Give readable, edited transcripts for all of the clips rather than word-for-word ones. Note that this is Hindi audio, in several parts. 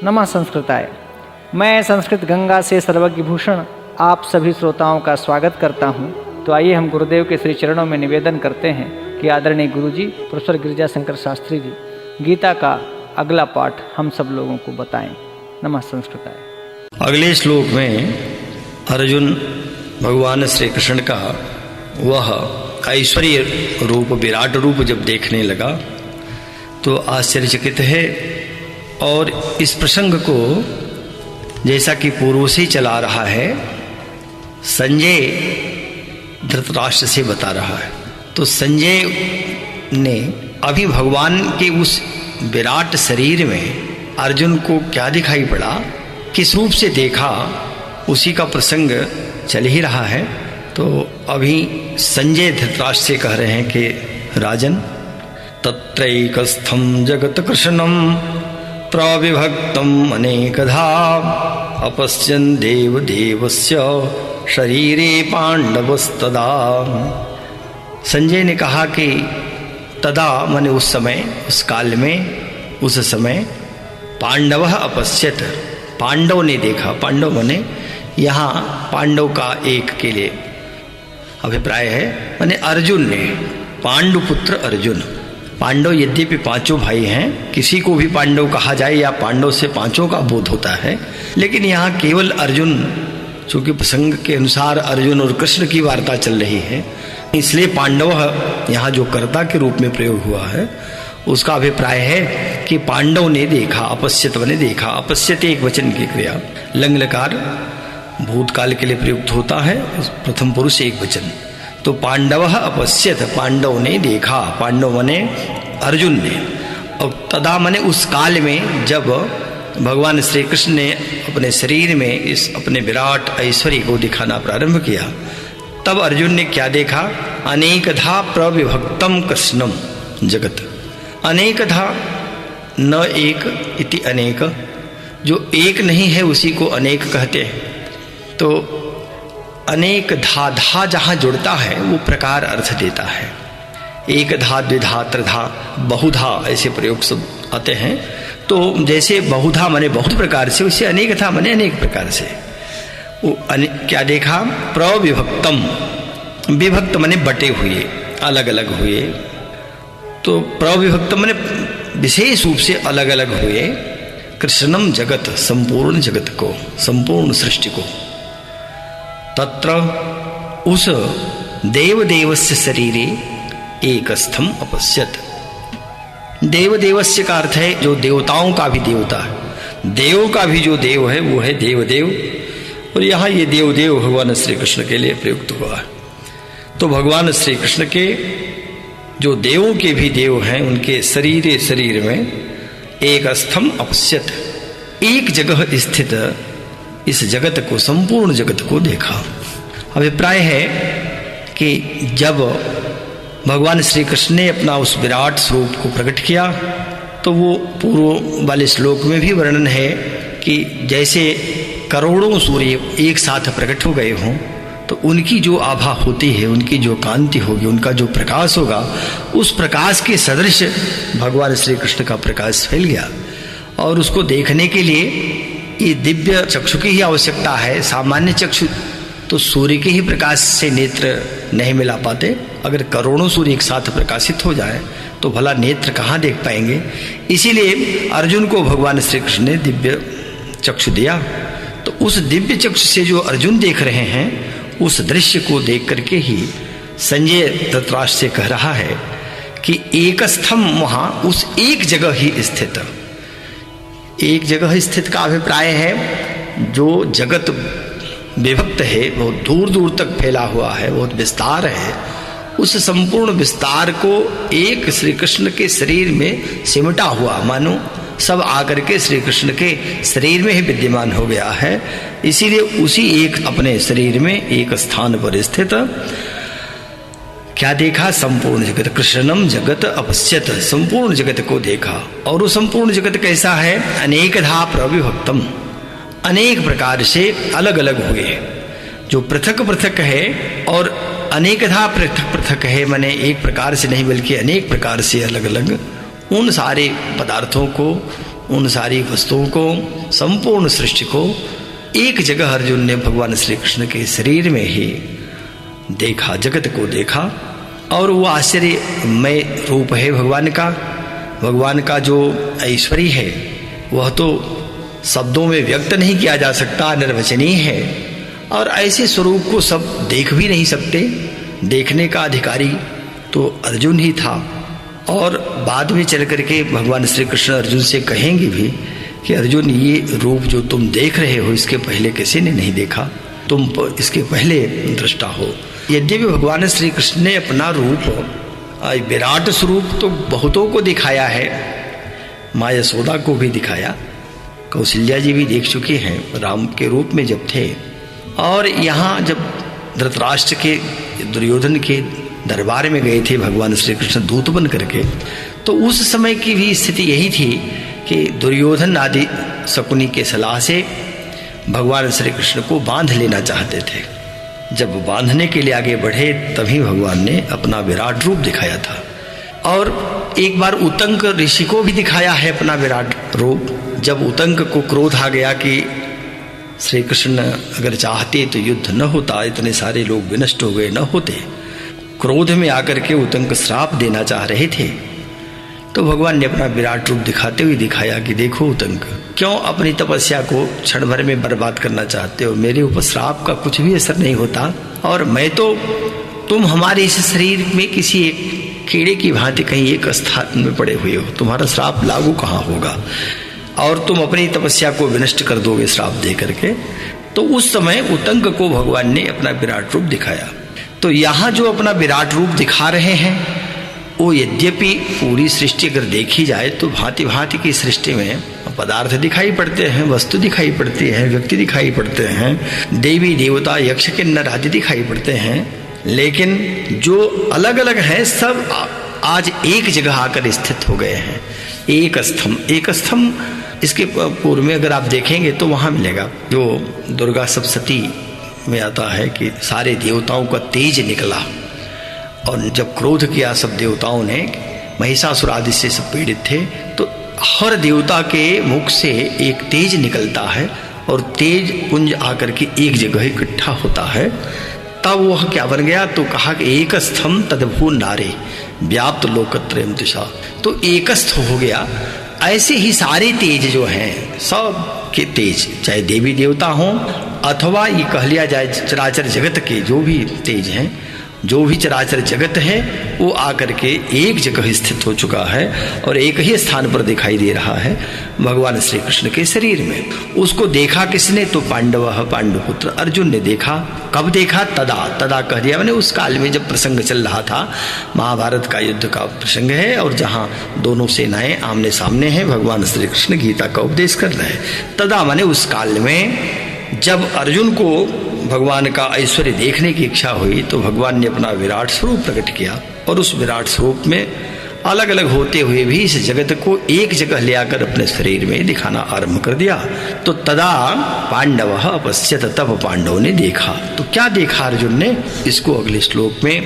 नमः संस्कृताय। मैं संस्कृत गंगा से सर्वज्ञ भूषण आप सभी श्रोताओं का स्वागत करता हूं। तो आइए हम गुरुदेव के श्री चरणों में निवेदन करते हैं कि आदरणीय गुरुजी प्रोफेसर गिरिजा शंकर शास्त्री जी गीता का अगला पाठ हम सब लोगों को बताएं। नमः संस्कृताय। अगले श्लोक में अर्जुन भगवान श्री कृष्ण का वह ऐश्वर्य रूप, विराट रूप जब देखने लगा तो आश्चर्यचकित है। और इस प्रसंग को जैसा कि पूर्व से चला रहा है, संजय धृतराष्ट्र से बता रहा है। तो संजय ने अभी भगवान के उस विराट शरीर में अर्जुन को क्या दिखाई पड़ा, किस रूप से देखा, उसी का प्रसंग चल ही रहा है। तो अभी संजय धृतराष्ट्र से कह रहे हैं कि राजन, तत्रैकस्थं जगत कृष्णं प्रविभक्तम् अनेकधा अपश्यन् देवदेवस्य शरीरे पांडवस्तदा। संजय ने कहा कि तदा माने उस समय, उस काल में, उस समय पांडव अपश्यत, पांडव ने देखा। पांडव माने यहाँ पांडव का एक के लिए अभिप्राय है, माने अर्जुन ने, पांडुपुत्र अर्जुन। पांडव यद्यपि पांचों भाई हैं, किसी को भी पांडव कहा जाए या पांडव से पांचों का बोध होता है, लेकिन यहाँ केवल अर्जुन, चूंकि प्रसंग के अनुसार अर्जुन और कृष्ण की वार्ता चल रही है, इसलिए पांडव यहाँ जो कर्ता के रूप में प्रयोग हुआ है उसका अभिप्राय है कि पांडव ने देखा। अपश्यत ने देखा। अपश्यत एक वचन की क्रिया, लंग लकार भूतकाल के लिए प्रयुक्त होता है, प्रथम पुरुष एक वचन। तो पांडव अपश्यत, पांडव ने देखा। पांडव मने अर्जुन ने। और तदा मने उस काल में जब भगवान श्री कृष्ण ने अपने शरीर में इस अपने विराट ऐश्वर्य को दिखाना प्रारंभ किया, तब अर्जुन ने क्या देखा, अनेकधा प्रविभक्तम कृष्णम जगत। अनेकधा, न एक इति अनेक, जो एक नहीं है उसी को अनेक कहते हैं। तो अनेक धा, धा जहां जुड़ता है वो प्रकार अर्थ देता है। एक धा, द्विधा, त्रिधा, बहुधा ऐसे प्रयोग सब आते हैं। तो जैसे बहुधा माने बहुत प्रकार से, वैसे अनेक था माने अनेक प्रकार से। वो क्या देखा, प्रविभक्तम, विभक्त माने बटे हुए, अलग अलग हुए। तो प्रविभक्तम माने विशेष रूप से अलग अलग हुए। कृष्णम जगत, संपूर्ण जगत को, संपूर्ण सृष्टि को। तत्र उस देवदेवस्य शरीरे एकस्थम अपश्यत। देवदेवस्य का अर्थ है जो देवताओं का भी देवता है, देव का भी जो देव है वो है देवदेव। और यहाँ ये देवदेव भगवान श्री कृष्ण के लिए प्रयुक्त हुआ है। तो भगवान श्री कृष्ण के जो देवों के भी देव हैं, उनके शरीर में एक स्थम अपश्यत, एक जगह स्थित इस जगत को, संपूर्ण जगत को देखा। अभिप्राय है कि जब भगवान श्री कृष्ण ने अपना उस विराट स्वरूप को प्रकट किया, तो वो पूर्व वाले श्लोक में भी वर्णन है कि जैसे करोड़ों सूर्य एक साथ प्रकट हो गए हों, तो उनकी जो आभा होती है, उनकी जो कांति होगी, उनका जो प्रकाश होगा, उस प्रकाश के सदृश भगवान श्री कृष्ण का प्रकाश फैल गया। और उसको देखने के लिए ये दिव्य चक्षु की ही आवश्यकता है। सामान्य चक्षु तो सूर्य के ही प्रकाश से नेत्र नहीं मिला पाते। अगर करोड़ों सूर्य एक साथ प्रकाशित हो जाए तो भला नेत्र कहाँ देख पाएंगे। इसीलिए अर्जुन को भगवान श्री कृष्ण ने दिव्य चक्षु दिया। तो उस दिव्य चक्षु से जो अर्जुन देख रहे हैं, उस दृश्य को देख करके ही संजय धृतराष्ट्र से कह रहा है कि एकस्थम, वहां उस एक जगह ही स्थित। एक जगह स्थित का अभिप्राय है जो जगत विभक्त है, बहुत दूर दूर तक फैला हुआ है, बहुत विस्तार है, उस संपूर्ण विस्तार को एक श्री कृष्ण के शरीर में सिमटा हुआ, मानो सब आकर के श्री कृष्ण के शरीर में ही विद्यमान हो गया है। इसीलिए उसी एक अपने शरीर में एक स्थान पर स्थित क्या देखा, संपूर्ण जगत, कृष्णम जगत अपश्यत, संपूर्ण जगत को देखा। और वो संपूर्ण जगत कैसा है, अनेकधा प्रविभक्तम, अनेक प्रकार से अलग अलग हुए, जो पृथक पृथक है। और अनेकधा पृथक पृथक है माने एक प्रकार से नहीं बल्कि अनेक प्रकार से अलग अलग उन सारे पदार्थों को, उन सारी वस्तुओं को, संपूर्ण सृष्टि को एक जगह अर्जुन ने भगवान श्री कृष्ण के शरीर में ही देखा, जगत को देखा। और वो आश्चर्यमय रूप है भगवान का। भगवान का जो ऐश्वर्य है वह तो शब्दों में व्यक्त नहीं किया जा सकता, निर्वचनीय है। और ऐसे स्वरूप को सब देख भी नहीं सकते। देखने का अधिकारी तो अर्जुन ही था। और बाद में चल करके भगवान श्री कृष्ण अर्जुन से कहेंगे भी कि अर्जुन, ये रूप जो तुम देख रहे हो इसके पहले किसी ने नहीं देखा, तुम इसके पहले दृष्टा हो। यद्यपि भगवान श्री कृष्ण ने अपना रूप, विराट स्वरूप तो बहुतों को दिखाया है, माँ यशोदा को भी दिखाया, कौशल्या जी भी देख चुकी हैं राम के रूप में जब थे। और यहाँ जब धृतराष्ट्र के, दुर्योधन के दरबार में गए थे भगवान श्री कृष्ण दूत बन करके, तो उस समय की भी स्थिति यही थी कि दुर्योधन आदि शकुनी के सलाह से भगवान श्री कृष्ण को बांध लेना चाहते थे। जब बांधने के लिए आगे बढ़े तभी भगवान ने अपना विराट रूप दिखाया था। और एक बार उतंक ऋषि को भी दिखाया है अपना विराट रूप। जब उतंक को क्रोध आ गया कि श्री कृष्ण अगर चाहते तो युद्ध न होता, इतने सारे लोग विनष्ट हो गए न होते, क्रोध में आकर के उतंक श्राप देना चाह रहे थे, तो भगवान ने अपना विराट रूप दिखाते हुए दिखाया कि देखो उतंक, क्यों अपनी तपस्या को क्षण भर में बर्बाद करना चाहते हो? मेरे ऊपर श्राप का कुछ भी असर नहीं होता। और मैं तो, तुम हमारे इस शरीर में किसी एक कीड़े की भांति कहीं एक स्थान में पड़े हुए हो, तुम्हारा श्राप लागू कहाँ होगा? और तुम अपनी तपस्या को विनष्ट कर दोगे श्राप दे करके। तो उस समय उतंक को भगवान ने अपना विराट रूप दिखाया। तो यहाँ जो अपना विराट रूप दिखा रहे हैं वो यद्यपि पूरी सृष्टि अगर देखी जाए तो भांति भांति की सृष्टि में पदार्थ दिखाई पड़ते हैं, वस्तु दिखाई पड़ती है, व्यक्ति दिखाई पड़ते हैं, देवी देवता यक्ष किन्नर आदि दिखाई पड़ते हैं। लेकिन जो अलग अलग हैं सब आज एक जगह आकर स्थित हो गए हैं। एक स्तंभ इसके पूर्व में अगर आप देखेंगे तो वहां मिलेगा, जो दुर्गा सप्तशती में आता है कि सारे देवताओं का तेज निकला। और जब क्रोध किया सब देवताओं ने, महिषासुर आदि से सब पीड़ित थे, तो हर देवता के मुख से एक तेज निकलता है और तेज पुंज आकर के एक जगह इकट्ठा होता है। तब वह क्या बन गया? तो कहा कि एकस्थम तदभू नारे व्याप्त लोकत्रयम दिशा। तो एकस्थ हो गया। ऐसे ही सारे तेज जो हैं, सब के तेज, चाहे देवी देवता हों अथवा ये कह लिया जाए चराचर जगत के जो भी तेज हैं, जो भी चराचर जगत है वो आकर के एक जगह स्थित हो चुका है और एक ही स्थान पर दिखाई दे रहा है भगवान श्री कृष्ण के शरीर में। उसको देखा किसने? तो पांडुपुत्र अर्जुन ने देखा। कब देखा? तदा कह दिया मैंने उस काल में जब प्रसंग चल रहा था, महाभारत का युद्ध का प्रसंग है और जहां दोनों सेनाएं आमने सामने हैं, भगवान श्री कृष्ण गीता का उपदेश कर रहे हैं। तदा माने उस काल में जब अर्जुन को भगवान का ऐश्वर्य देखने की इच्छा हुई तो भगवान ने अपना विराट स्वरूप प्रकट किया और उस विराट स्वरूप में अलग अलग होते हुए भी इस जगत को एक जगह ले आकर अपने शरीर में दिखाना आरंभ कर दिया। तो तदा पांडव अपश्यत, तब पांडवों ने देखा। तो क्या देखा अर्जुन ने? इसको अगले श्लोक में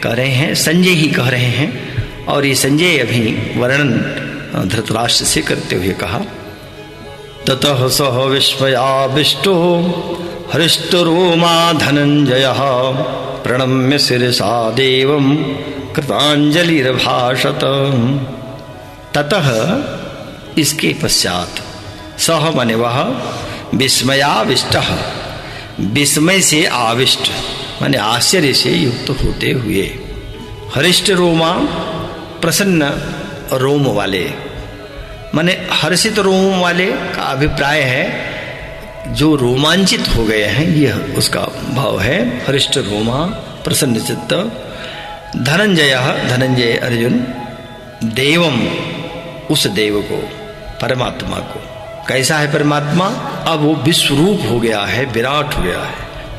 कह रहे हैं, संजय ही कह रहे हैं। और ये संजय अभी वर्णन धृतराष्ट्र से करते हुए कहा, ततः सह विस्मयाविष्टो हृष्टरोमा धनंजयः प्रणम्य शिरसा देवं कृतांजलिर्भाषत। ततः इसके पश्चात, सह माने वह, विस्मयाविष्टः विस्मय से आविष्ट माने आश्चर्य से युक्त होते हुए, हृष्ट रोमा प्रसन्न रोम वाले माने हर्षित रोम वाले का अभिप्राय है जो रोमांचित हो गए हैं, यह उसका भाव है। हृष्ट रोमा प्रसन्न चित्त। धनंजय अर्जुन, देवम उस देव को, परमात्मा को। कैसा है परमात्मा? अब वो विश्वरूप हो गया है, विराट हो गया है।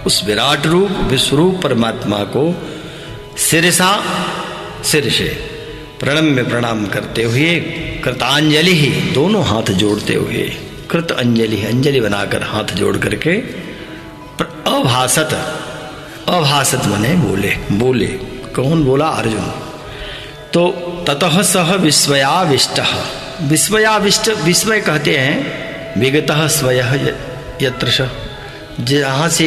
उस विराट रूप विश्वरूप परमात्मा को सिरसा, सिर से प्रणम्य प्रणाम करते हुए, कृतांजलि ही दोनों हाथ जोड़ते हुए, कृत अंजलि अंजलि बनाकर हाथ जोड़ करके, अभासत माने बोले। कौन बोला? अर्जुन। तो ततः सह विस्मयाविष्टः विस्मयाविष्ट, विस्मय कहते हैं विगतः स्वयः यत्रश, जहाँ से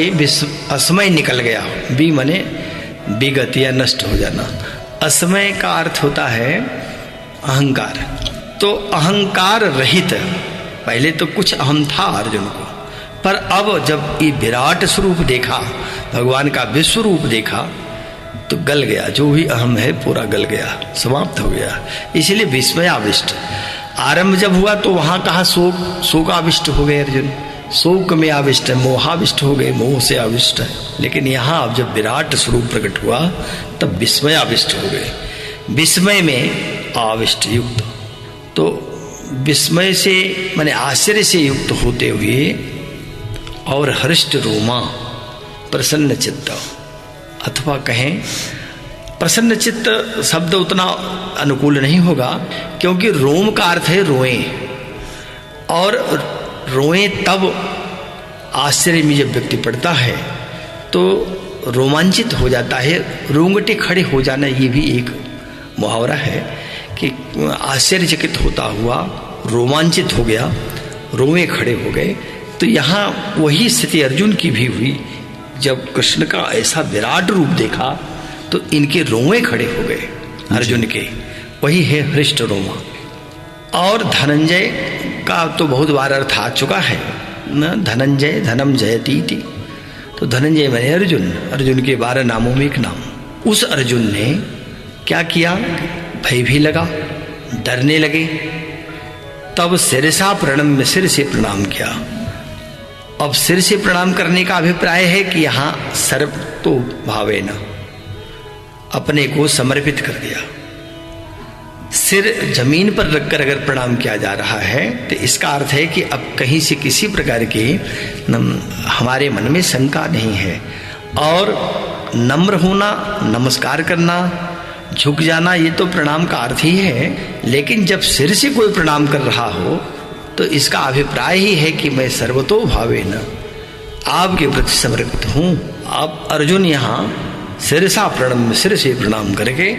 असमय निकल गया। बी मने विगत या नष्ट हो जाना। असमय का अर्थ होता है अहंकार। तो अहंकार रहित, पहले तो कुछ अहम था अर्जुन को, पर अब जब ये विराट स्वरूप देखा, भगवान का विश्व रूप देखा, तो गल गया। जो भी अहम है पूरा गल गया, समाप्त हो गया। इसलिए विस्मयाविष्ट। आरंभ जब हुआ तो वहां कहा शोकाविष्ट हो गए अर्जुन, शोक में आविष्ट है, मोहाविष्ट हो गए, मोह से आविष्ट है। लेकिन यहाँ अब जब विराट स्वरूप प्रकट हुआ तब विस्मयाविष्ट हो गए, विस्मय में आविष्ट युक्त। तो विस्मय से माने आश्चर्य से युक्त होते हुए और हृष्ट रोमा, प्रसन्न चित्त, अथवा कहें प्रसन्न चित्त शब्द उतना अनुकूल नहीं होगा, क्योंकि रोम का अर्थ है रोएं, और रोएं तब आश्चर्य में जब व्यक्ति पड़ता है तो रोमांचित हो जाता है। रोंगटे खड़े हो जाना, ये भी एक मुहावरा है कि आश्चर्यचकित होता हुआ रोमांचित हो गया, रोए खड़े हो गए। तो यहाँ वही स्थिति अर्जुन की भी हुई। जब कृष्ण का ऐसा विराट रूप देखा तो इनके रोए खड़े हो गए अर्जुन के, वही है हृष्ट रोमा। और धनंजय का तो बहुत बार अर्थ आ चुका है न, धनंजय धनम जयती थी। तो धनंजय माने अर्जुन, अर्जुन के 12 नामों में एक नाम। उस अर्जुन ने क्या किया, भय भी लगा, डरने लगे, तब सिरसा प्रणम्य, सिर से प्रणाम किया। अब सिर से प्रणाम करने का अभिप्राय है कि यहां सर्व तो भावे न, अपने को समर्पित कर दिया। सिर जमीन पर रखकर अगर प्रणाम किया जा रहा है तो इसका अर्थ है कि अब कहीं से किसी प्रकार की हमारे मन में शंका नहीं है, और नम्र होना, नमस्कार करना, झुक जाना, ये तो प्रणाम का अर्थ ही है। लेकिन जब सिर से कोई प्रणाम कर रहा हो तो इसका अभिप्राय ही है कि मैं सर्वतो भावे न, आपके प्रति समर्पित हूं। अब अर्जुन यहाँ सिरसा प्रणम, सिर से प्रणाम करके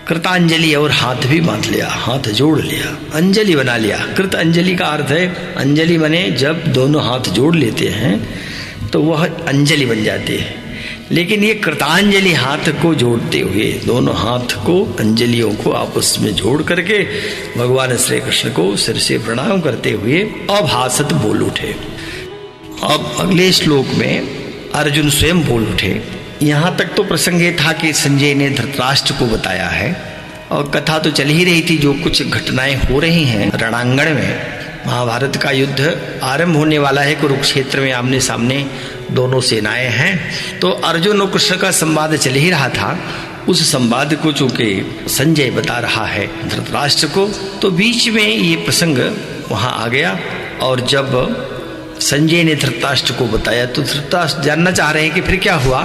कृतांजलि, और हाथ भी बांध लिया, हाथ जोड़ लिया, अंजलि बना लिया। कृत अंजलि का अर्थ है, अंजलि बने जब दोनों हाथ जोड़ लेते हैं तो वह अंजलि बन जाती है। लेकिन ये कृतांजलि हाथ को जोड़ते हुए, दोनों हाथ को, अंजलियों को आपस में जोड़ करके भगवान श्री कृष्ण को सिर से प्रणाम करते हुए अब हासत बोल उठे। अब अगले श्लोक में अर्जुन स्वयं बोल उठे। यहाँ तक तो प्रसंग ये था कि संजय ने धृतराष्ट्र को बताया है, और कथा तो चल ही रही थी, जो कुछ घटनाएं हो रही हैं रणांगण में। महाभारत का युद्ध आरंभ होने वाला है, कुरुक्षेत्र में आमने सामने दोनों सेनाएं हैं। तो अर्जुन और कृष्ण का संवाद चल ही रहा था। उस संवाद को चूंकि संजय बता रहा है धृतराष्ट्र को, तो बीच में ये प्रसंग वहां आ गया। और जब संजय ने धृतराष्ट्र को बताया तो धृतराष्ट्र जानना चाह रहे हैं कि फिर क्या हुआ।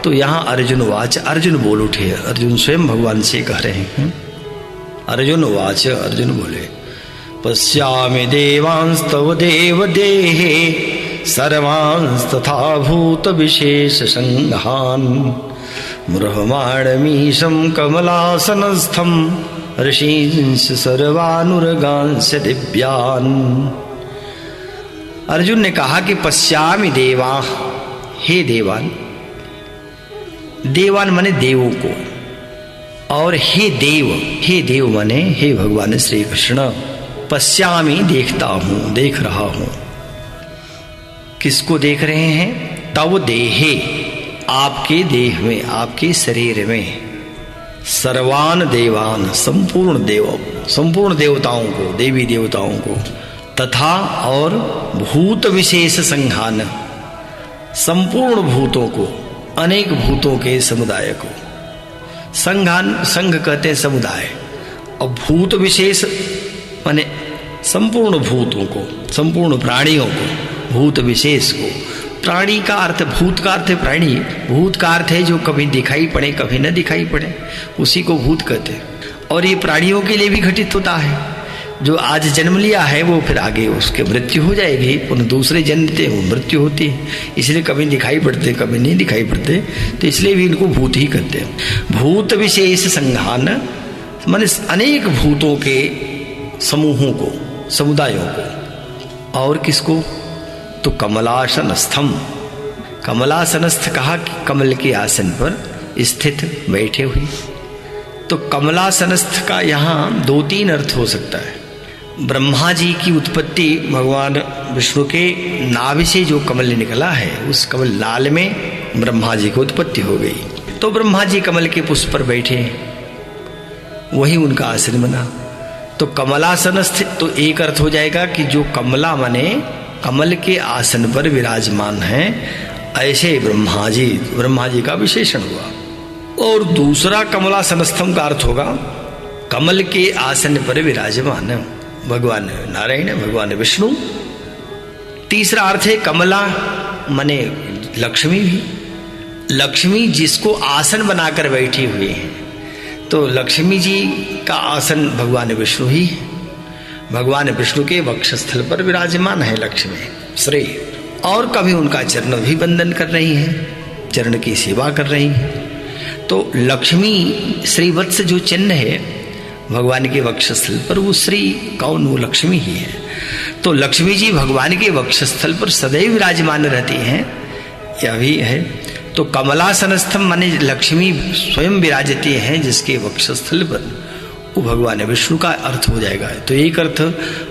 तो यहाँ अर्जुन वाच, अर्जुन बोल उठे। अर्जुन स्वयं भगवान से कह रहे हैं, अर्जुन वाच, अर्जुन बोले, पश्यामि देवांस्तव देव देहे सर्वांस्तथा भूत विशेष संघान मुरहमाणमीशं कमलासनस्थं ऋषींस सर्वानुरगांस दिव्यान। अर्जुन ने कहा कि पश्यामि देवा, हे देवान, देवान माने देवों को, और हे देव माने हे भगवान श्री कृष्ण। पश्यामि देखता हूं, देख रहा हूं। किसको देख रहे हैं? तव देहे, आपके देह में, आपके शरीर में, सर्वान देवान, संपूर्ण देव, संपूर्ण देवताओं को, देवी देवताओं को, तथा और भूत विशेष संघान, संपूर्ण भूतों को, अनेक भूतों के समुदाय को। संघान, संघ कहते हैं समुदाय, और भूत विशेष माने संपूर्ण भूतों को, संपूर्ण प्राणियों को, भूत विशेष को। प्राणी का अर्थ, भूत का अर्थ है प्राणी, भूत का अर्थ है जो कभी दिखाई पड़े कभी न दिखाई पड़े, उसी को भूत कहते हैं। और ये प्राणियों के लिए भी घटित होता है। जो आज जन्म लिया है वो फिर आगे उसके मृत्यु हो जाएगी, पुनः दूसरे जन्मते वो मृत्यु होती है। इसलिए कभी दिखाई पड़ते कभी नहीं दिखाई पड़ते, तो इसलिए भी इनको भूत ही कहते हैं। भूत विशेष संघान माने अनेक भूतों के समूहों को, समुदायों को। और किसको? तो कमलासनस्थम, कमलासनस्थ कहा कि कमल के आसन पर स्थित बैठे हुए। तो कमलासनस्थ का यहाँ 2-3 अर्थ हो सकता है। ब्रह्मा जी की उत्पत्ति भगवान विष्णु के नाभि से जो कमल निकला है, उस कमल लाल में ब्रह्मा जी की उत्पत्ति हो गई। तो ब्रह्मा जी कमल के पुष्प पर बैठे, वही उनका आसन बना। तो कमलासनस्थ तो एक अर्थ हो जाएगा कि जो कमला माने कमल के आसन पर विराजमान है, ऐसे ब्रह्मा जी का विशेषण हुआ। और दूसरा कमलासनस्थम का अर्थ होगा कमल के आसन पर विराजमान भगवान नारायण, भगवान विष्णु। तीसरा अर्थ है कमला माने लक्ष्मी भी, लक्ष्मी जिसको आसन बनाकर बैठी हुई है। तो लक्ष्मी जी का आसन भगवान विष्णु ही है। भगवान विष्णु के वक्षस्थल पर विराजमान है लक्ष्मी श्री, और कभी उनका चरण भी वंदन कर रही है, चरण की सेवा कर रही है। तो लक्ष्मी श्रीवत्स जो चिन्ह है भगवान के वक्षस्थल पर, वो श्री कौन? वो लक्ष्मी ही है। तो लक्ष्मी जी भगवान के वक्षस्थल पर सदैव विराजमान रहती हैं, यह भी है। तो कमलासनस्थम माने लक्ष्मी स्वयं विराजती हैं जिसके वक्षस्थल पर, वो भगवान विष्णु का अर्थ हो जाएगा। तो एक अर्थ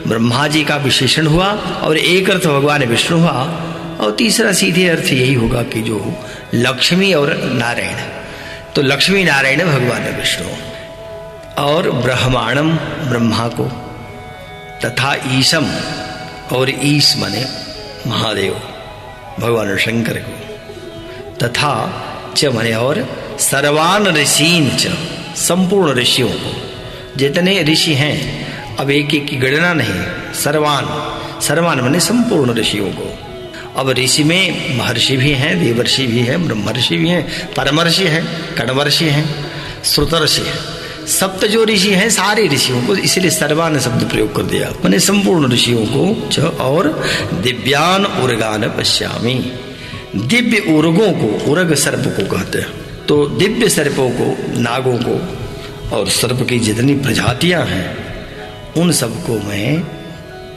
ब्रह्मा जी का विशेषण हुआ और एक अर्थ भगवान विष्णु हुआ, और तीसरा सीधे अर्थ यही होगा कि जो लक्ष्मी और नारायण, तो लक्ष्मी नारायण भगवान विष्णु, और ब्रह्मांडम ब्रह्मा को, तथा ईशम, और ईश माने महादेव भगवान शंकर को, तथा च माने और सर्वान ऋषीन च, संपूर्ण ऋषियों को। जितने ऋषि हैं, अब एक एक की गणना नहीं, सर्वान माने संपूर्ण ऋषियों को। अब ऋषि में महर्षि भी हैं, देवर्षि भी हैं, ब्रह्मर्षि भी हैं, परमर्षि हैं, कणवर्षि हैं, श्रुतर्षि हैं। सप्त जो ऋषि हैं सारे ऋषियों को, इसलिए सर्वान शब्द प्रयोग कर दिया, मैंने संपूर्ण ऋषियों को च, और दिव्यान उर्गान पश्यामी, दिव्य उर्गों को, उर्ग सर्प को कहते हैं। तो दिव्य सर्पों को, नागों को, और सर्प की जितनी प्रजातियां हैं उन सबको मैं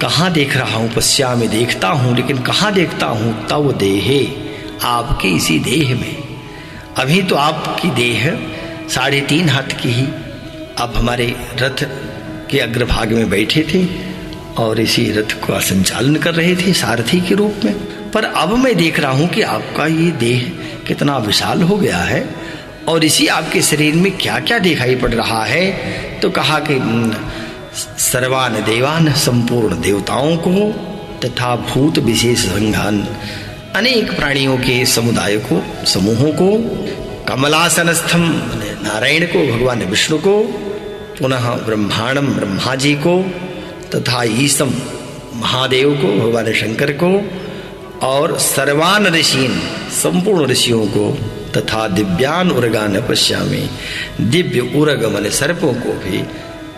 कहाँ देख रहा हूँ? पश्यामी देखता हूँ, लेकिन कहाँ देखता हूँ? तव देहे, आपके इसी देह में। अभी तो आपकी देह 3.5 हाथ की ही, आप हमारे रथ के अग्रभाग में बैठे थे और इसी रथ का संचालन कर रहे थे सारथी के रूप में। पर अब मैं देख रहा हूं कि आपका ये देह कितना विशाल हो गया है, और इसी आपके शरीर में क्या क्या दिखाई पड़ रहा है। तो कहा कि सर्वान देवान, संपूर्ण देवताओं को, तथा भूत विशेष संघान, अनेक प्राणियों के समुदाय को, समूहों को, कमलासनस्थम नारायण को, भगवान विष्णु को, पुनः ब्रह्मांडम ब्रह्मा जी को, तथा ईशम महादेव को, भगवान शंकर को, और सर्वान ऋषीन, संपूर्ण ऋषियों को, तथा दिव्यान उर्गान पश्यामी, दिव्य उर्ग मन सर्पों को भी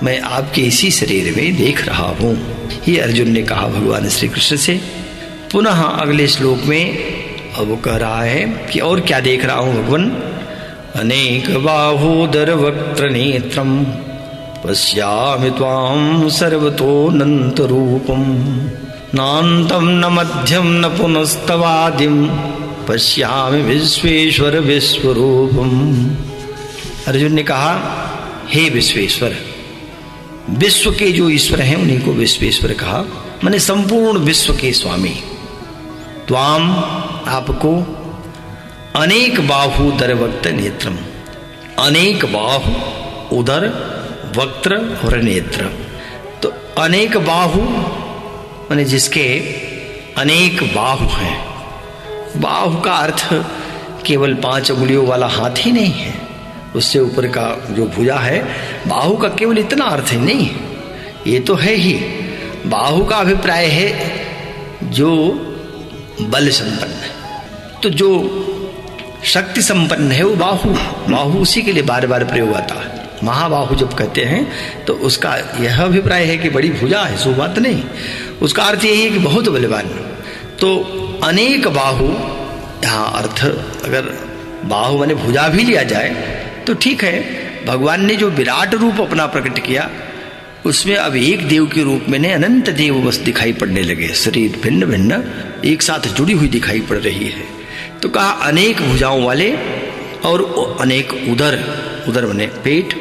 मैं आपके इसी शरीर में देख रहा हूँ। ये अर्जुन ने कहा भगवान श्री कृष्ण से। पुनः अगले श्लोक में अब वो कह रहा है कि और क्या देख रहा हूँ भगवान? अनेक बाहूदर वक्त्र नेत्रम पश्यामि त्वां सर्वतोऽनंत रूपम, नान्तं न मध्यम न पुनस्तवादिम, पश्यामि विश्वेश्वर विश्वरूपम। अर्जुन ने कहा, हे विश्वेश्वर, विश्व के जो ईश्वर हैं उन्हीं को विश्वेश्वर कहा, माने संपूर्ण विश्व के स्वामी। त्वाम, आपको, अनेक बाहु उदर वक्त नेत्रम, अनेक बाहु, उदर, वक्त्र और नेत्र। तो अनेक बाहु माने जिसके अनेक बाहु हैं। बाहु का अर्थ केवल 5 उंगलियों वाला हाथ ही नहीं है, उससे ऊपर का जो भुजा है, बाहु का केवल इतना अर्थ ही नहीं है, ये तो है ही। बाहु का अभिप्राय है जो बल संपन्न है, तो जो शक्ति संपन्न है वो बाहु उसी के लिए बार बार प्रयोग आता है। महाबाहु जब कहते हैं तो उसका यह अभिप्राय है कि बड़ी भुजा है, सो बात नहीं, उसका अर्थ यही है कि बहुत बलवान। तो अनेक बाहु, यहाँ अर्थ अगर बाहु माने भुजा भी लिया जाए तो ठीक है। भगवान ने जो विराट रूप अपना प्रकट किया उसमें अब एक देव के रूप में ने अनंत देव बस दिखाई पड़ने लगे। शरीर भिन्न भिन्न एक साथ जुड़ी हुई दिखाई पड़ रही है। तो कहा अनेक भुजाओं वाले और अनेक उदर, उदर बने पेट,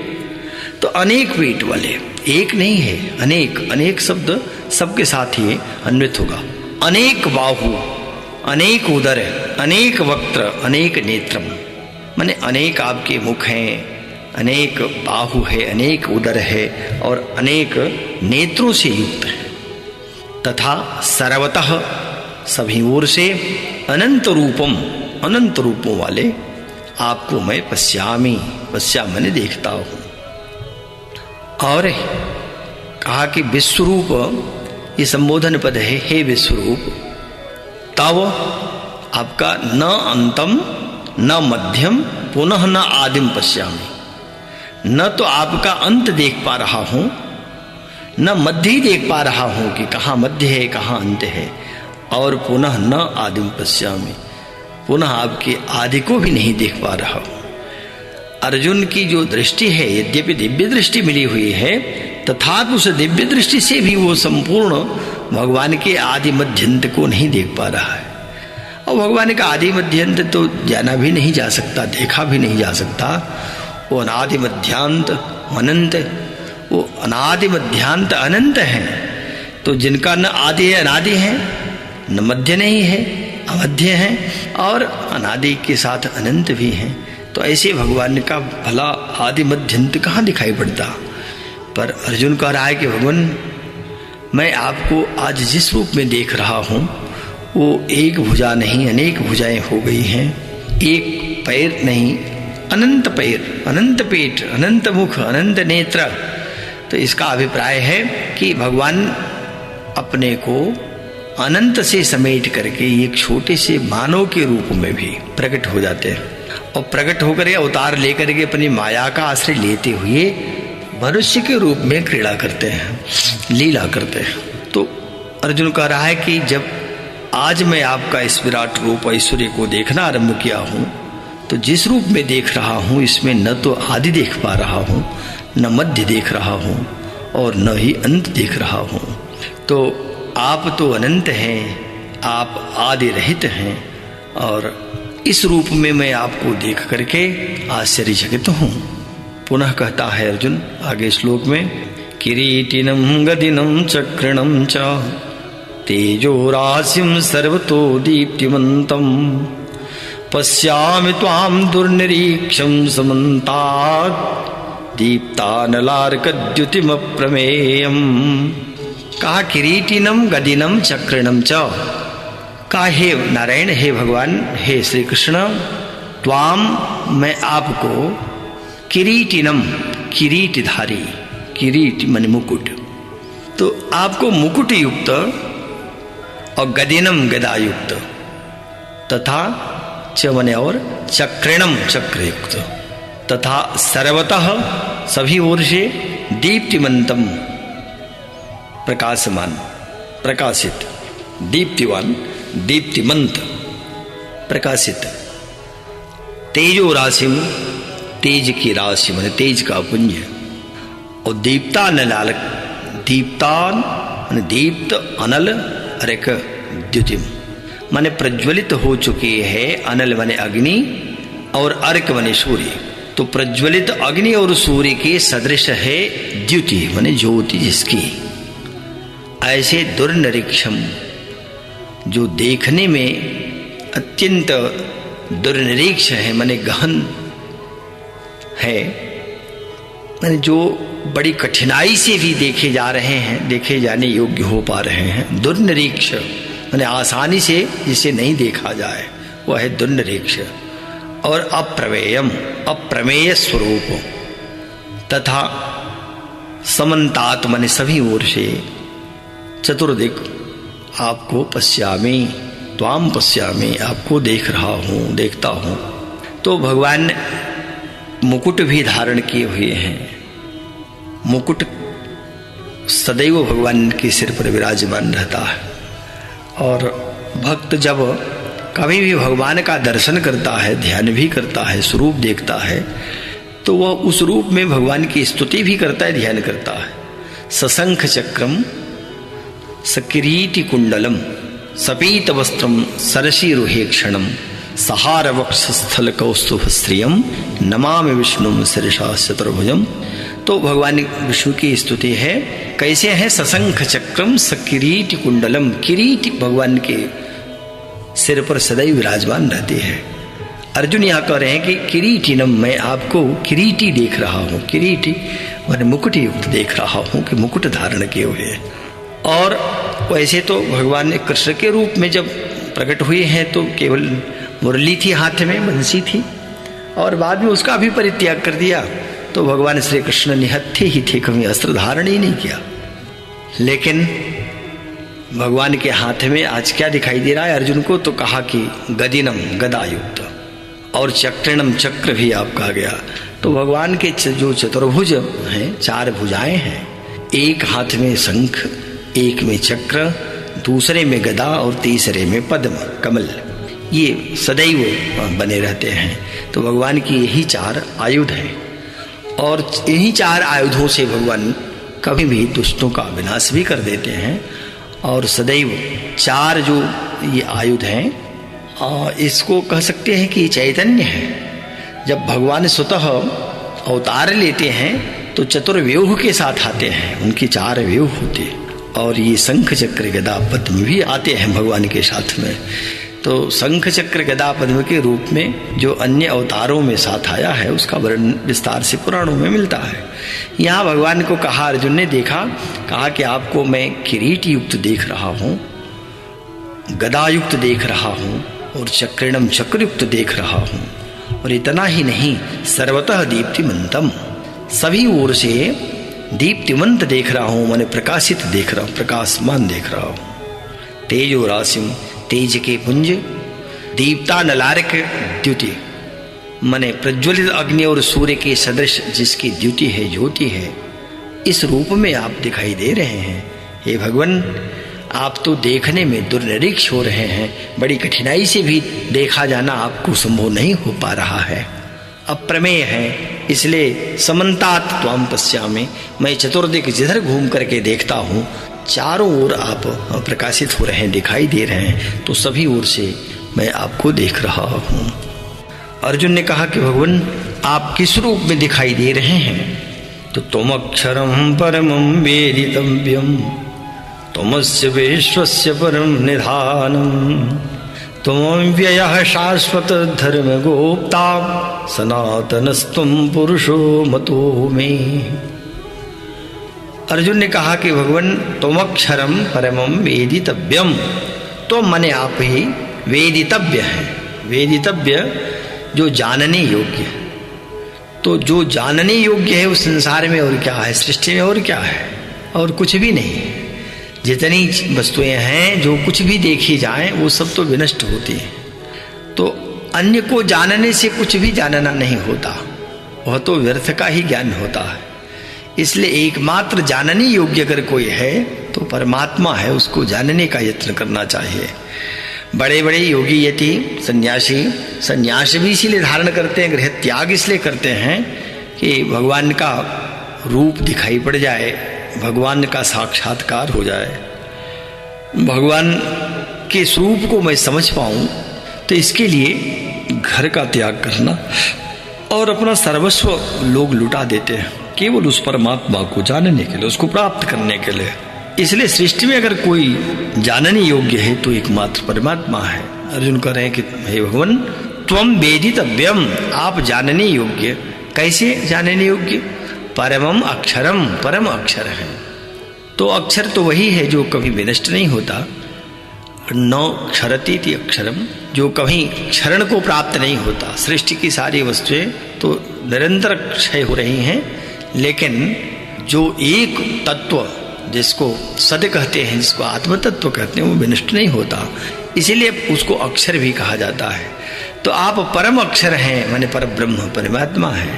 तो अनेक पेट वाले, एक नहीं है, अनेक, अनेक शब्द सबके साथ ही अन्वित होगा। अनेक बाहु, अनेक उदर, अनेक वक्त्र, अनेक नेत्रम, माने अनेक आपके मुख हैं, अनेक बाहु है, अनेक उदर है और अनेक नेत्रों से युक्त है। तथा सर्वतः सभी ओर से अनंत रूपम, अनंत रूपों वाले आपको मैं पश्यामी, पश्या मैंने देखता हूं। और कहा कि विश्वरूप ये संबोधन पद है, हे विश्वरूप, तब आपका न अंतम न मध्यम पुनः न आदिम पश्यामी, न तो आपका अंत देख पा रहा हूं, न मध्य ही देख पा रहा हूं कि कहाँ मध्य है कहाँ अंत है, और पुनः न आदिम पश्यामी, पुनः आपके आदि को भी नहीं देख पा रहा हूं। अर्जुन की जो दृष्टि है, यद्यपि दिव्य दृष्टि मिली हुई है, तथापि उस दिव्य दृष्टि से भी वो संपूर्ण भगवान के आदि मध्यंत को नहीं देख पा रहा है। और भगवान का आदि मध्यंत तो जाना भी नहीं जा सकता, देखा भी नहीं जा सकता। वो अनादि मध्यांत अनंत, वो अनादि मध्यांत अनंत है। तो जिनका न आदि है अनादि है, न मध्य नहीं है अमध्य है, और अनादि के साथ अनंत भी है। तो ऐसे भगवान का भला आदि मध्यंत कहाँ दिखाई पड़ता। पर अर्जुन कह रहा है कि भगवान मैं आपको आज जिस रूप में देख रहा हूँ वो एक भुजा नहीं अनेक भुजाएं हो गई हैं, एक पैर नहीं अनंत पैर, अनंत पेट, अनंत मुख, अनंत नेत्र। तो इसका अभिप्राय है कि भगवान अपने को अनंत से समेट करके एक छोटे से मानव के रूप में भी प्रकट हो जाते हैं, और प्रकट होकर के अवतार लेकर के अपनी माया का आश्रय लेते हुए मनुष्य के रूप में क्रीड़ा करते हैं, लीला करते हैं। तो अर्जुन कह रहा है कि जब आज मैं आपका इस विराट रूप ऐश्वर्य को देखना आरंभ किया हूं, तो जिस रूप में देख रहा हूं इसमें न तो आदि देख पा रहा हूं, न मध्य देख रहा हूं, और न ही अंत देख रहा हूं। तो आप तो अनंत हैं, आप आदि रहित हैं, और इस रूप में मैं आपको देख करके आश्चर्यचकित हूं। पुनः कहता है अर्जुन आगे श्लोक में, किरीटिनं गदिनं चक्रणं च तेजो राशिं सर्वतो दीप्तिमन्तं पश्यामि त्वां दुर्निरीक्षं समन्तात् दीप्तानलार्कद्युतिमप्रमेयम्। कहा किरीटिनं गदिनं चक्रणं च, कहा हे नारायण, हे भगवान, हे श्री कृष्ण, त्वाम मैं आपको किरीटिनम, किरीटधारी, किरीट मन मुकुट, तो आपको मुकुट युक्त और गदिनम गदायुक्त, तथा च मने और चक्रणम चक्रयुक्त, तथा सर्वतः सभी ओर से दीप्तिमंतम प्रकाशमान, प्रकाशित, दीप्तिवान, दीप्तिमंत, प्रकाशित, तेजो राशिम, तेज की राशि माने तेज का पुंज, और दीप्ता अनल, दीप्तान माने दीप्त, अनल अर्क द्युतिम माने प्रज्वलित हो चुके हैं। अनल माने अग्नि और अर्क माने सूर्य। तो प्रज्वलित अग्नि और सूर्य के सदृश है द्युति माने ज्योति जिसकी। ऐसे दुर्निरीक्षम, जो देखने में अत्यंत दुर्निरीक्ष है माने गहन है, माने जो बड़ी कठिनाई से भी देखे जा रहे हैं, देखे जाने योग्य हो पा रहे हैं। दुर्निरीक्ष माने आसानी से जिसे नहीं देखा जाए वह है दुर्निरीक्ष। और अप्रमेयम, अप्रमेय स्वरूप, तथा समन्तात माने सभी ओर से, चतुर्दिक आपको पश्यामी, त्वाम पश्यामी, आपको देख रहा हूं, देखता हूं। तो भगवान मुकुट भी धारण किए हुए हैं। मुकुट सदैव भगवान के सिर पर विराजमान रहता है, और भक्त जब कभी भी भगवान का दर्शन करता है, ध्यान भी करता है, स्वरूप देखता है, तो वह उस रूप में भगवान की स्तुति भी करता है, ध्यान करता है। सशंख चक्रम सकिरीटि कुंडलम सपीत वस्त्रम सरसीरुहे क्षणम सहार वक्षस्थल कौस्तुभ स्त्रियम नमामि विष्णु शिरसा चतुर्भुजम। तो भगवान विष्णु की स्तुति है। कैसे है? सशंख चक्रम सकिरीटि कुंडलम। किरीट भगवान के सिर पर सदैव विराजमान रहते हैं। अर्जुन यहाँ कह रहे हैं कि किरीटिनम, मैं आपको किरीटी देख रहा हूँ। किरीटी मैंने मुकुट युक्त देख रहा हूँ कि मुकुट धारण किए हुए। और वैसे तो भगवान कृष्ण के रूप में जब प्रकट हुए हैं तो केवल मुरली थी हाथ में, बंसी थी, और बाद में उसका भी परित्याग कर दिया। तो भगवान श्री कृष्ण निहत्थे ही थे, कभी अस्त्र धारण ही नहीं किया। लेकिन भगवान के हाथ में आज क्या दिखाई दे रहा है अर्जुन को? तो कहा कि गदिनम, गदायुक्त, और चक्रणम, चक्र भी आप कहा गया। तो भगवान के जो चतुर्भुज हैं, 4 भुजाएं हैं, एक हाथ में शंख, एक में चक्र, दूसरे में गदा और तीसरे में पद्म, कमल, ये सदैव बने रहते हैं। तो भगवान की यही 4 आयुध हैं, और इन्हीं 4 आयुधों से भगवान कभी भी दुष्टों का विनाश भी कर देते हैं। और सदैव 4 जो ये आयुध हैं, इसको कह सकते हैं कि चैतन्य है। जब भगवान स्वतः अवतार लेते हैं तो चतुर्व्यूह के साथ आते हैं, उनकी 4 व्यूह होते हैं। और ये शंख चक्र गदा पद्म भी आते हैं भगवान के साथ में। तो शंख चक्र गदा पद्म के रूप में जो अन्य अवतारों में साथ आया है उसका वर्णन विस्तार से पुराणों में मिलता है। यहाँ भगवान को कहा, अर्जुन ने देखा, कहा कि आपको मैं किरीट युक्त देख रहा हूँ, गदा युक्त देख रहा हूँ, और चक्रणम, चक्र युक्त देख रहा हूँ। और इतना ही नहीं, सर्वतः दीप्तिमंतम, सभी ओर से दीप्तिमंत देख रहा हूँ, मैंने प्रकाशित देख रहा हूँ, प्रकाशमान देख रहा हूँ। तेजो राशिम, तेज के पुंज, दीप्ता नलारक द्युति, मने प्रज्वलित अग्नि और सूर्य के सदृश जिसकी द्युति है, ज्योति है, इस रूप में आप दिखाई दे रहे हैं। हे भगवान, आप तो देखने में दुर्निरीक्ष हो रहे हैं, बड़ी कठिनाई से भी देखा जाना आपको संभव नहीं हो पा रहा है, अप्रमेय है। इसलिए समन्तात त्वाम पश्यामि, मैं चतुर्दिक जिधर घूम करके देखता हूँ, चारों ओर आप प्रकाशित हो रहे हैं, दिखाई दे रहे हैं, तो सभी ओर से मैं आपको देख रहा हूँ। अर्जुन ने कहा कि भगवान आप किस रूप में दिखाई दे रहे हैं? तो तुम अक्षरम परमं वेदितव्यम, तुमस्य विश्वस्य परम निधानम, तुम व्ययः शाश्वत धर्म गोप्ता, सनातनस्तुम पुरुषो मतो में। अर्जुन ने कहा कि भगवान तुम अक्षरम परमं वेदितव्यम, तो मने आप ही वेदितव्य है। वेदितव्य जो जानने योग्य, तो जो जानने योग्य है उस संसार में और क्या है, सृष्टि में और क्या है? और कुछ भी नहीं। जितनी वस्तुएं हैं, जो कुछ भी देखी जाए, वो सब तो विनष्ट होती है। तो अन्य को जानने से कुछ भी जानना नहीं होता, वह तो व्यर्थ का ही ज्ञान होता है। इसलिए एकमात्र जानने योग्य अगर कोई है तो परमात्मा है, उसको जानने का यत्न करना चाहिए। बड़े बड़े योगी यति सन्यासी, सन्यास भी इसीलिए धारण करते हैं, गृह त्याग इसलिए करते हैं कि भगवान का रूप दिखाई पड़ जाए, भगवान का साक्षात्कार हो जाए, भगवान के स्वरूप को मैं समझ पाऊं। तो इसके लिए घर का त्याग करना और अपना सर्वस्व लोग लुटा देते हैं केवल उस परमात्मा को जानने के लिए, उसको प्राप्त करने के लिए। इसलिए सृष्टि में अगर कोई जानने योग्य है तो एकमात्र परमात्मा है। अर्जुन कह रहे हैं कि हे भगवान त्वम वेदितव्यम, आप जानने योग्य। कैसे जानने योग्य? परमम अक्षरम, परम अक्षर है। तो अक्षर तो वही है जो कभी विनष्ट नहीं होता। नौ क्षरती अक्षरम, जो कभी क्षरण को प्राप्त नहीं होता। सृष्टि की सारी वस्तुएं तो निरंतर क्षय हो रही हैं, लेकिन जो एक तत्व जिसको सद कहते हैं, जिसको आत्म तत्व कहते हैं, वो विनष्ट नहीं होता, इसीलिए उसको अक्षर भी कहा जाता है। तो आप परम अक्षर हैं, माने पर ब्रह्म परमात्मा है।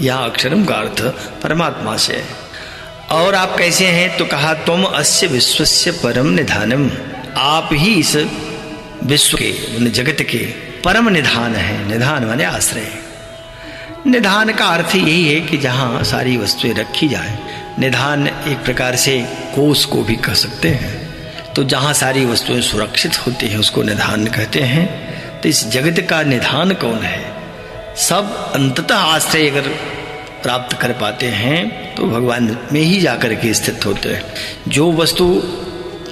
यहाँ अक्षरम का अर्थ परमात्मा से है। और आप कैसे हैं? तो कहा तुम अस्य विश्वस्य परम निधानम, आप ही इस विश्व के, जगत के परम निधान है। निधान माने आश्रय। निधान का अर्थ यही है कि जहाँ सारी वस्तुएं रखी जाए, निधान एक प्रकार से कोष को भी कह सकते हैं। तो जहाँ सारी वस्तुएं सुरक्षित होती हैं उसको निधान कहते हैं। तो इस जगत का निधान कौन है? सब अंततः आश्रय अगर प्राप्त कर पाते हैं तो भगवान में ही जाकर के स्थित होते हैं। जो वस्तु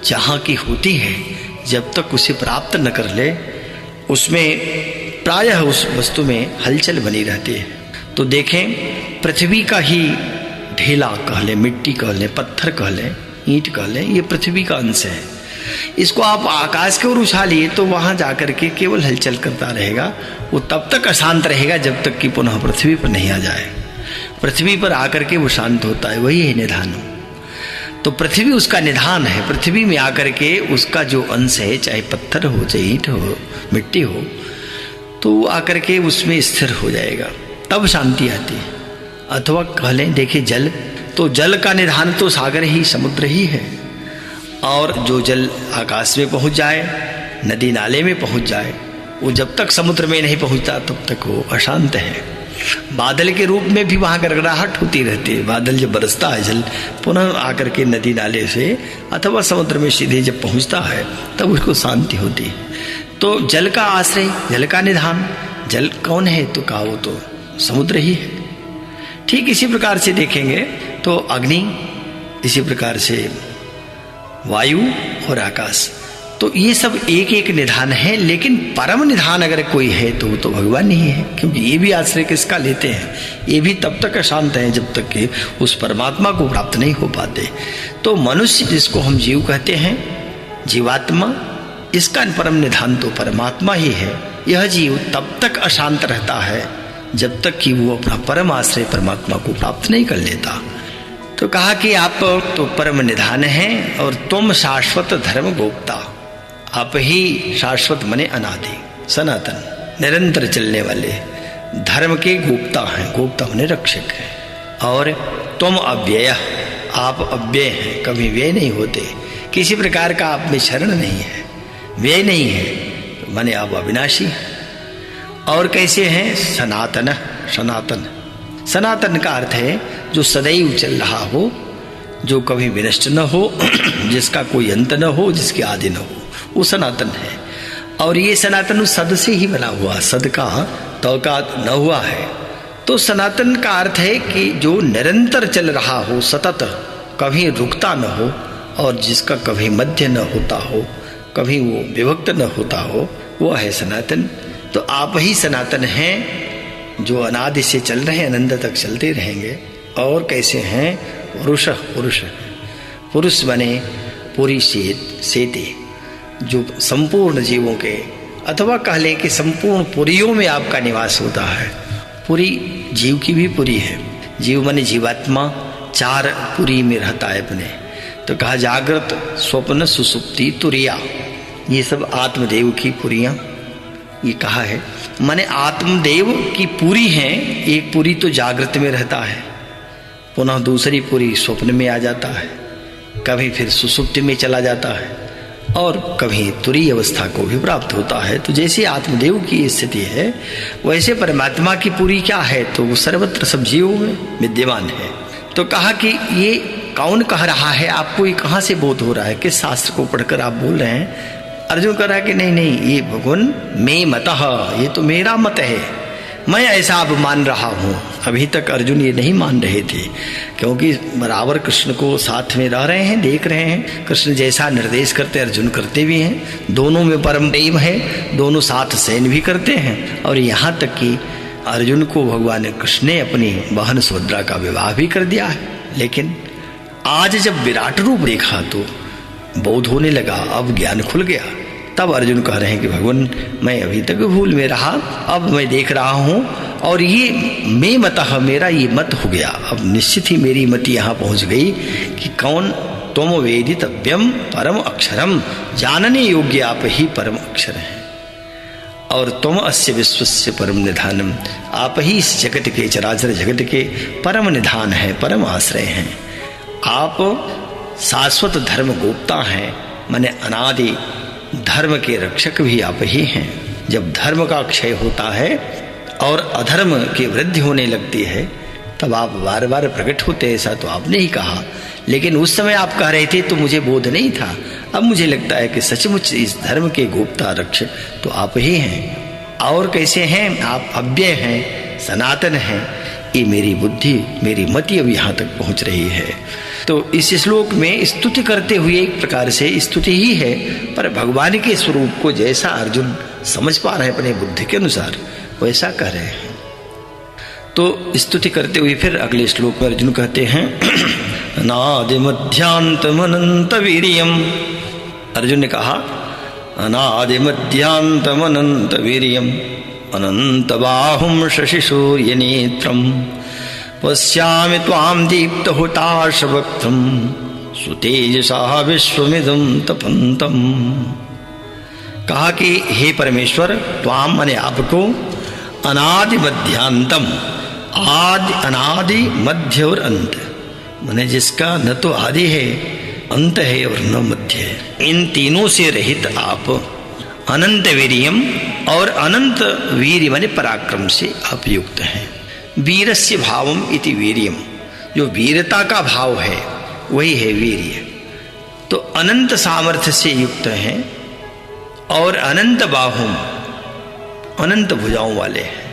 जहाँ की होती है जब तक उसे प्राप्त न कर ले उसमें प्रायः उस वस्तु में हलचल बनी रहती है। तो देखें, पृथ्वी का ही ढेला कह लें, मिट्टी कह लें, पत्थर कह लें, ईंट कह लें, ये पृथ्वी का अंश है। इसको आप आकाश की ओर उछालिए तो वहां जाकर के केवल हलचल करता रहेगा। वो तब तक अशांत रहेगा जब तक कि पुनः पृथ्वी पर नहीं आ जाए। पृथ्वी पर आकर के वो शांत होता है, वही है निधान। तो पृथ्वी उसका निधान है। पृथ्वी में आकर के उसका जो अंश है, चाहे पत्थर हो, चाहे ईंट हो, मिट्टी हो, तो वो आकर के उसमें स्थिर हो जाएगा, तब शांति आती है। अथवा कह लें, देखिए जल, तो जल का निधान तो सागर ही, समुद्र ही है। और जो जल आकाश में पहुंच जाए, नदी नाले में पहुंच जाए, वो जब तक समुद्र में नहीं पहुंचता तब तक वो अशांत है। बादल के रूप में भी वहां गड़गड़ाहट होती रहती है। बादल जब बरसता है, जल पुनः आकर के नदी नाले से अथवा समुद्र में सीधे जब पहुंचता है तब उसको शांति होती है। तो जल का आश्रय, जल का निधान, जल कौन है? तो कहा वो तो समुद्र ही है। ठीक इसी प्रकार से देखेंगे तो अग्नि, इसी प्रकार से वायु और आकाश, तो ये सब एक एक निधान है। लेकिन परम निधान अगर कोई है तो वो तो भगवान ही है, क्योंकि ये भी आश्रय किसका लेते हैं? ये भी तब तक अशांत हैं जब तक कि उस परमात्मा को प्राप्त नहीं हो पाते। तो मनुष्य, जिसको हम जीव कहते हैं, जीवात्मा, इसका परम निधान तो परमात्मा ही है। यह जीव तब तक अशांत रहता है जब तक कि वो अपना परम आश्रय परमात्मा को प्राप्त नहीं कर लेता। तो कहा कि आप तो परम निधान हैं और तुम शाश्वत धर्म गोप्ता। आप ही शाश्वत मने अनादि, सनातन, निरंतर चलने वाले धर्म के गोप्ता हैं। गोप्ता मने रक्षक हैं। और तुम अव्यय, आप अव्यय हैं, कभी व्यय नहीं होते। किसी प्रकार का आप में शरण नहीं है, व्यय नहीं है, माने आप अविनाशी हैं। और कैसे हैं? सनातन, सनातन। सनातन का अर्थ है जो सदैव चल रहा हो, जो कभी विनष्ट न हो, जिसका कोई अंत न हो, जिसकी आदि न हो, वो सनातन है। और ये सनातन उस सद से ही बना हुआ, सद का तौकात न हुआ है। तो सनातन का अर्थ है कि जो निरंतर चल रहा हो, सतत, कभी रुकता न हो, और जिसका कभी मध्य न होता हो, कभी वो विभक्त न होता हो, वो है सनातन। तो आप ही सनातन हैं जो अनादि से चल रहे हैं, अनंत तक चलते रहेंगे। और कैसे हैं? पुरुष, पुरुष, पुरुष बने पूरी सेते, जो संपूर्ण जीवों के, अथवा कह लें कि संपूर्ण पुरियों में आपका निवास होता है। पुरी जीव की भी पुरी है। जीव माने जीवात्मा 4 पुरी में रहता है अपने। तो कहा जागृत, स्वप्न, सुसुप्ति, तुरिया, ये सब आत्मदेव की पुरियां, ये कहा है। माने आत्मदेव की पूरी है। एक पूरी तो जागृत में रहता है, पुनः दूसरी पूरी स्वप्न में आ जाता है, कभी फिर सुसुप्ति में चला जाता है, और कभी तुरीय अवस्था को भी प्राप्त होता है। तो जैसे आत्मदेव की स्थिति है, वैसे परमात्मा की पूरी क्या है? तो वो सर्वत्र सब जीवों में विद्यमान है। तो कहा कि ये कौन कह रहा है? आपको ये कहाँ से बोध हो रहा है? किस शास्त्र को पढ़कर आप बोल रहे हैं? अर्जुन कह रहा है कि नहीं नहीं, ये भगवान मैं मतः, ये तो मेरा मत है, मैं ऐसा अब मान रहा हूँ। अभी तक अर्जुन ये नहीं मान रहे थे, क्योंकि बराबर कृष्ण को साथ में रह रहे हैं, देख रहे हैं कृष्ण जैसा निर्देश करते अर्जुन करते भी हैं। दोनों में परम प्रेम है, दोनों साथ शयन भी करते हैं। और यहाँ तक कि अर्जुन को भगवान कृष्ण ने अपनी बहन सुभद्रा का विवाह भी कर दिया है। लेकिन आज जब विराट रूप देखा तो बोध होने लगा, अब ज्ञान खुल गया। तब अर्जुन कह रहे हैं कि भगवान मैं अभी तक भूल में रहा, अब मैं देख रहा हूँ, और ये मैं मतः, मेरा ये मत हो गया। अब निश्चित ही मेरी मति यहाँ पहुँच गई कि कौन? तुम वेदितव्यम परम अक्षरम, जानने योग्य आप ही परम अक्षर हैं। और तुम अस्य विश्वस्य परम निधानम, आप ही इस जगत के, चराचर जगत के परम निधान है, परम आश्रय हैं। आप शाश्वत धर्म गोप्ता हैं, माने अनादि धर्म के रक्षक भी आप ही हैं। जब धर्म का क्षय होता है और अधर्म की वृद्धि होने लगती है, तब आप बार बार प्रकट होते, ऐसा तो आपने ही कहा, लेकिन उस समय आप कह रहे थे तो मुझे बोध नहीं था। अब मुझे लगता है कि सचमुच इस धर्म के गोप्ता रक्षक तो आप ही हैं। और कैसे हैं आप? अव्यय हैं, सनातन हैं। ये मेरी बुद्धि, मेरी मति अब यहाँ तक पहुँच रही है। तो इस श्लोक में स्तुति करते हुए एक प्रकार से स्तुति ही है, पर भगवान के स्वरूप को जैसा अर्जुन समझ पा रहे हैं अपने बुद्धि के अनुसार, वैसा कह रहे हैं। तो स्तुति करते हुए फिर अगले श्लोक में अर्जुन कहते हैं अनादिमध्यांतमनंत वीर्यम। अर्जुन ने कहा अनादिमध्यांतमनंत वीर्यम अनंत बाहुम शशि सूर्य नेत्रम पश्यामि त्वाम दीप्त हुताशवक्त्रम सुतेजसा विश्वमिदं तपन्तम। कहा कि हे परमेश्वर, त्वाम माने आपको, अनादि मध्यांतम, आदि अनादि मध्य और अंत, माने जिसका न तो आदि है, अंत है और न मध्य है, इन तीनों से रहित आप अनंत वीर्यम, और अनंत वीर्य माने पराक्रम से आप युक्त हैं। वीरस्य भावम इति वीर्यम, जो वीरता का भाव है वही है वीर्य। तो अनंत सामर्थ्य से युक्त हैं और अनंत बाहुम, अनंत भुजाओं वाले हैं।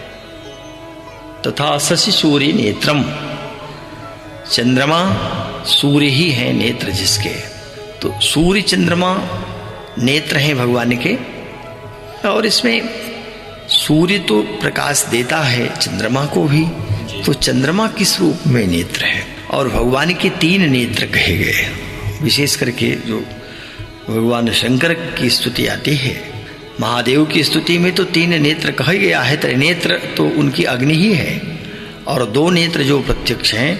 तथा शशि सूर्य नेत्रम, चंद्रमा सूर्य ही है नेत्र जिसके, तो सूर्य चंद्रमा नेत्र हैं भगवान के। और इसमें सूर्य तो प्रकाश देता है चंद्रमा को भी, तो चंद्रमा किस रूप में नेत्र है। और भगवान के 3 नेत्र कहे गए, विशेष करके जो भगवान शंकर की स्तुति आती है, महादेव की स्तुति में तो 3 नेत्र कहा गया है। त्रिनेत्र तो उनकी अग्नि ही है, और 2 नेत्र जो प्रत्यक्ष हैं,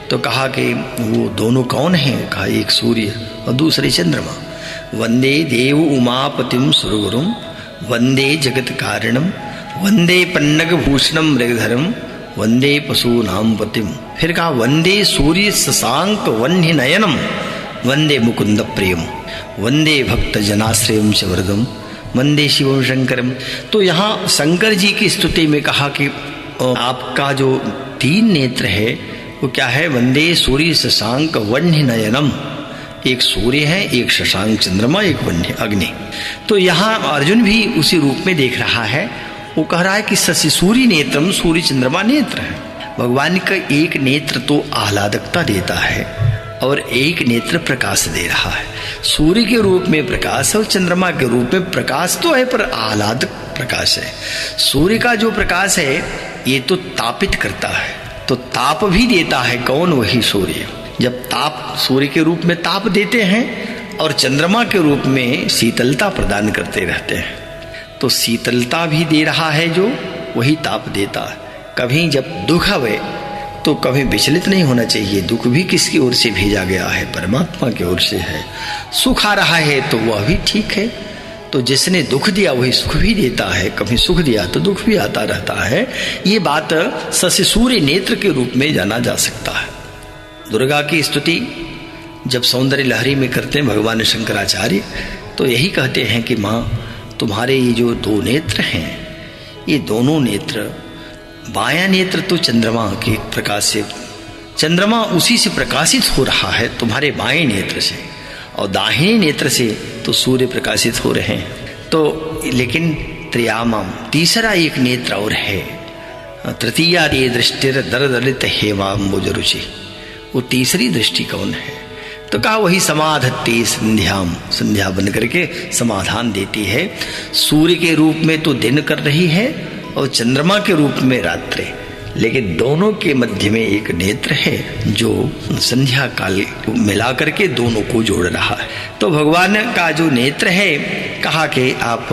तो कहा कि वो दोनों कौन हैं? कहा एक सूर्य और दूसरे चंद्रमा। वंदे देव उमापतिम सुरगुरुम वंदे जगत कारणम वंदे पन्नग भूषणम मृगधरम वंदे पशूनाम पतिम। फिर कहा वंदे सूर्य शशांक वन्य नयनम वंदे मुकुंद प्रियम वंदे भक्त जनाश्रयम च वरदम वंदे शिवम शंकरम। तो यहाँ शंकर जी की स्तुति में कहा कि आपका जो 3 नेत्र है वो क्या है? वंदे सूर्य शशांक वन्य नयनम, एक सूर्य है, एक शशांक चंद्रमा, एक वन्य अग्नि। तो यहाँ अर्जुन भी उसी रूप में देख रहा है। वो कह रहा है कि शशि सूर्य नेत्रम, सूर्य चंद्रमा नेत्र है। भगवान का एक नेत्र तो आह्लादकता देता है और एक नेत्र प्रकाश दे रहा है। सूर्य के रूप में प्रकाश और चंद्रमा के रूप में प्रकाश तो है, पर आह्लादक प्रकाश है। सूर्य का जो प्रकाश है ये तो तापित करता है, तो ताप भी देता है कौन? वही सूर्य। जब ताप सूर्य के रूप में ताप देते हैं और चंद्रमा के रूप में शीतलता प्रदान करते रहते हैं, तो शीतलता भी दे रहा है जो, वही ताप देता है। कभी जब दुख आवे तो कभी विचलित नहीं होना चाहिए। दुख भी किसकी ओर से भेजा गया है? परमात्मा की ओर से है। सुख आ रहा है तो वह भी ठीक है, तो जिसने दुख दिया वही सुख भी देता है। कभी सुख दिया तो दुख भी आता रहता है। ये बात शशि सूर्य नेत्र के रूप में जाना जा सकता है। दुर्गा की स्तुति जब सौंदर्य लहरी में करते हैं भगवान शंकराचार्य, तो यही कहते हैं कि माँ तुम्हारे ये जो 2 नेत्र हैं, ये दोनों नेत्र, बायां नेत्र तो चंद्रमा के प्रकाश से, चंद्रमा उसी से प्रकाशित हो रहा है तुम्हारे बाएं नेत्र से, और दाहिने नेत्र से तो सूर्य प्रकाशित हो रहे हैं। तो लेकिन त्रियामम, तीसरा एक नेत्र और है, तृतीया ये दृष्टिर दरदलित हेवाम्बुज रुचि, वो तीसरी दृष्टि कौन है? तो कहा वही समाधत्ते संध्याम, संध्या बन करके समाधान देती है। सूर्य के रूप में तो दिन कर रही है और चंद्रमा के रूप में रात्रि, लेकिन दोनों के मध्य में एक नेत्र है जो संध्या काल मिला करके दोनों को जोड़ रहा है। तो भगवान का जो नेत्र है, कहा कि आप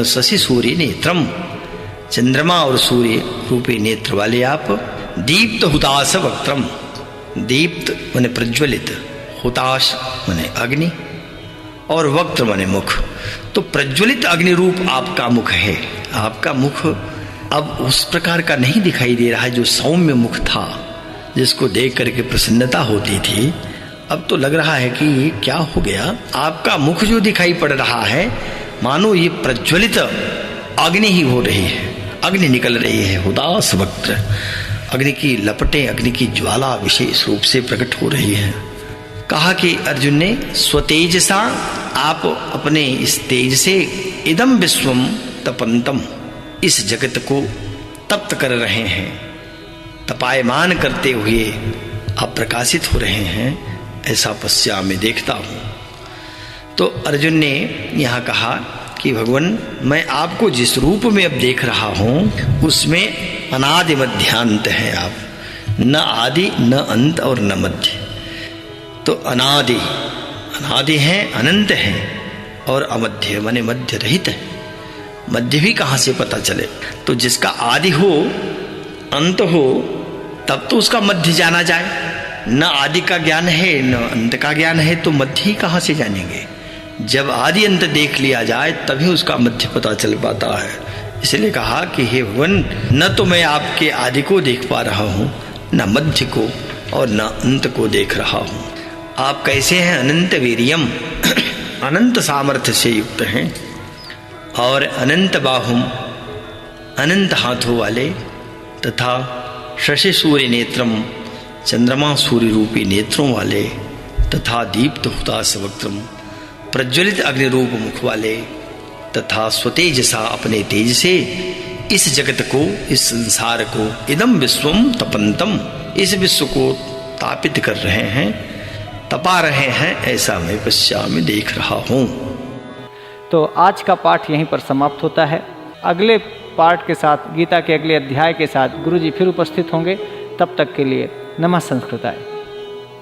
शशि सूर्य नेत्रम, चंद्रमा और सूर्य रूपी नेत्र वाले आप, दीप्त हुताश वक्त्रम, दीप्त माने प्रज्वलित, हुताश माने अग्नि, और वक्त्र माने मुख। तो प्रज्वलित अग्नि रूप आपका मुख है। आपका मुख अब उस प्रकार का नहीं दिखाई दे रहा है जो सौम्य मुख था, जिसको देख करके प्रसन्नता होती थी। अब तो लग रहा है कि ये क्या हो गया। आपका मुख जो दिखाई पड़ रहा है, मानो ये प्रज्वलित अग्नि ही हो रही है, अग्नि निकल रही है। हुताश वक्त्र, अग्नि की लपटें, अग्नि की ज्वाला विशेष रूप से प्रकट हो रही है। कहा कि अर्जुन ने स्वतेजसा, आप अपने इस तेज से इदम विश्वम तपंतम, इस जगत को तप्त कर रहे हैं, तपायमान करते हुए आप प्रकाशित हो रहे हैं, ऐसा पश्चात मैं देखता हूं। तो अर्जुन ने यहां कहा कि भगवान, मैं आपको जिस रूप में अब देख रहा हूं उसमें अनादि मध्यांत हैं आप, न आदि न अंत और न मध्य। तो अनादि हैं, अनंत हैं, और अमध्य माने मध्य रहित है। मध्य भी कहां से पता चले? तो जिसका आदि हो अंत हो तब तो उसका मध्य जाना जाए। न आदि का ज्ञान है न अंत का ज्ञान है, तो मध्य ही कहां से जानेंगे? जब आदि अंत देख लिया जाए तभी उसका मध्य पता चल पाता है। इसलिए कहा कि हे भगवान, न तो मैं आपके आदि को देख पा रहा हूं, न मध्य को और न अंत को देख रहा हूं। आप कैसे हैं? अनंत वीर्यम, अनंत सामर्थ्य से युक्त हैं, और अनंत बाहुम, अनंत हाथों वाले, तथा शशि सूर्य नेत्रम, चंद्रमा सूर्य रूपी नेत्रों वाले, तथा दीप्त हुतास वक्त्रम, प्रज्वलित अग्नि रूप मुख वाले, तथा स्वतेजसा, अपने तेज से इस जगत को, इस संसार को, इदम विश्वम तपंतम, इस विश्व को तापित कर रहे हैं, तपा रहे हैं, ऐसा मैं पश्चात में देख रहा हूं। तो आज का पाठ यहीं पर समाप्त होता है। अगले पाठ के साथ, गीता के अगले अध्याय के साथ गुरुजी फिर उपस्थित होंगे। तब तक के लिए नमः संस्कृताय।